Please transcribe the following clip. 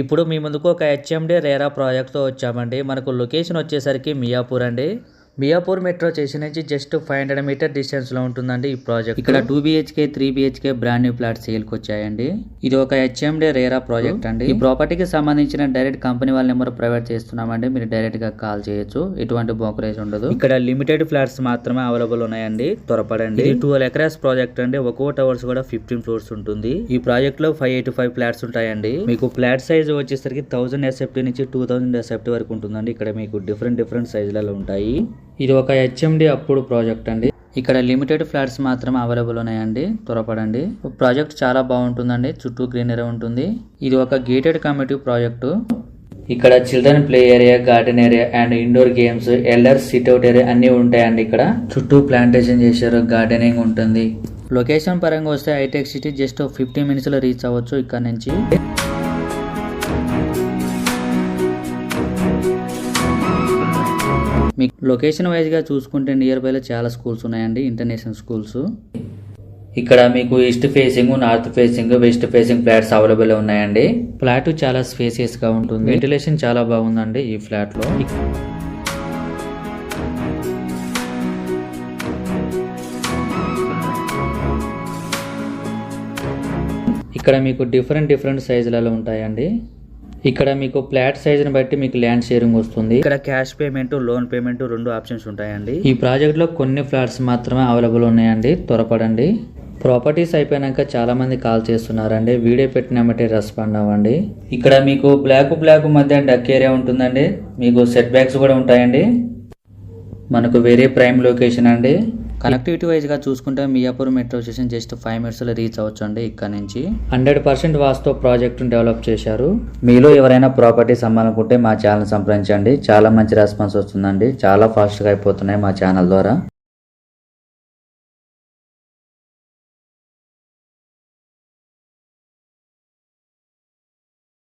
ఇప్పుడు మీ ముందుకు ఒక హెచ్ఎండి రేరా ప్రాజెక్ట్తో వచ్చామండి. మనకు లొకేషన్ వచ్చేసరికి మియాపూర్ అండి. మియాపూర్ మెట్రో స్టేషన్ నుంచి జస్ట్ 500 మీటర్ డిస్టెన్స్ లో ఉంటుందండి ఈ ప్రాజెక్ట్. ఇక్కడ 2 BHK 3 BHK brand new flat sale కి వచ్చాయండి. ఇది ఒక హెచ్ఎండి రేరా ప్రాజెక్ట్ అండి. ఈ ప్రాపర్టీకి సంబంధించిన డైరెక్ట్ కంపెనీ వాళ్ళ నెంబర్ ప్రొవైడ్ చేస్తున్నామండి. మీరు డైరెక్ట్ గా కాల్ చేయొచ్చు. ఎటువంటి బ్రోకరేజ్ ఉండదు. ఇక్కడ లిమిటెడ్ ఫ్లాట్స్ మాత్రమే అవైలబుల్ ఉన్నాయండి. త్వరపడండి. ఇది 12 ఎకరాస్ ప్రాజెక్ట్ అండి. ఒక్కో టవర్స్ కూడా 15 ఫ్లోర్స్ ఉంటుంది. ఈ ప్రాజెక్ట్ లో 585 ఫ్లాట్స్ ఉంటాయండి. మీకు ఫ్లాట్ సైజ్ వచ్చేసరికి 1000 SFT నుంచి 2000 SFT వరకు ఉంటుందండి. ఇక్కడ మీకు డిఫరెంట్ సైజులలో ఉంటాయి. ఇది ఒక హెచ్ఎండి అప్పుడు ప్రాజెక్ట్ అండి. ఇక్కడ లిమిటెడ్ ఫ్లాట్స్ మాత్రమే అవైలబుల్ ఉన్నాయండి. త్వరపడండి. ప్రాజెక్ట్ చాలా బాగుంటుందండి. చుట్టూ గ్రీనరీ ఉంటుంది. ఇది ఒక గేటెడ్ కమ్యూనిటీ ప్రాజెక్టు. ఇక్కడ children play area, garden area and indoor games, elders sit out area అన్ని ఉంటాయండి. ఇక్కడ చుట్టూ ప్లాంటేషన్ చేశారు, గార్డెనింగ్ ఉంటుంది. లొకేషన్ పరంగా వస్తే హైటెక్ సిటీ జస్ట్ 15 మినిట్స్ లో రీచ్ అవ్వచ్చు ఇక్కడ నుంచి. మీకు లొకేషన్ వైజ్ గా చూసుకుంటే నియర్ బై లో చాలా స్కూల్స్ ఉన్నాయండి, ఇంటర్నేషనల్ స్కూల్స్. ఇక్కడ మీకు east facing, north facing, west facing flats available ఉన్నాయండి. ఫ్లాట్ చాలా స్పేసియస్ గా ఉంటుంది. వెంటిలేషన్ చాలా బాగుందండి ఈ ఫ్లాట్ లో. ఇక్కడ మీకు డిఫరెంట్ సైజులలో ఉంటాయండి. ఇక్కడ మీకు ఫ్లాట్ సైజుని బట్టి మీకు ల్యాండ్ షేరింగ్ వస్తుంది. ఇక్కడ cash payment, loan payment 2 options ఉంటాయండి. ఈ ప్రాజెక్ట్ లో కొన్ని ఫ్లాట్స్ మాత్రమే అవైలబుల్ ఉన్నాయండి. త్వరపడండి. ప్రాపర్టీస్ అయిపోయాక చాలా మంది కాల్ చేస్తున్నారండి. వీడియో పెట్టినామంటే రెస్పాండ్ అవ్వండి. ఇక్కడ మీకు బ్లాక్ మధ్య డక్ ఏరియా ఉంటుందండి. మీకు సెట్ బ్యాక్స్ కూడా ఉంటాయండి. మనకు వెరీ ప్రైమ్ లొకేషన్ అండి. కనెక్టివిటీ వైజ్ గా చూసుకుంటే Miyapur metro station just 5 minutes లో రీచ్ అవ్వచ్చు అండి. ఇక్కడ నుంచి 100% వాస్తు ప్రాజెక్ట్ డెవలప్ చేశారు. మీలో ఎవరైనా ప్రాపర్టీస్ అమ్మాలనుకుంటే మా ఛానల్ సంప్రదించండి. చాలా మంచి రెస్పాన్స్ వస్తుందండి. చాలా ఫాస్ట్ గా అయిపోతున్నాయి మా ఛానల్ ద్వారా.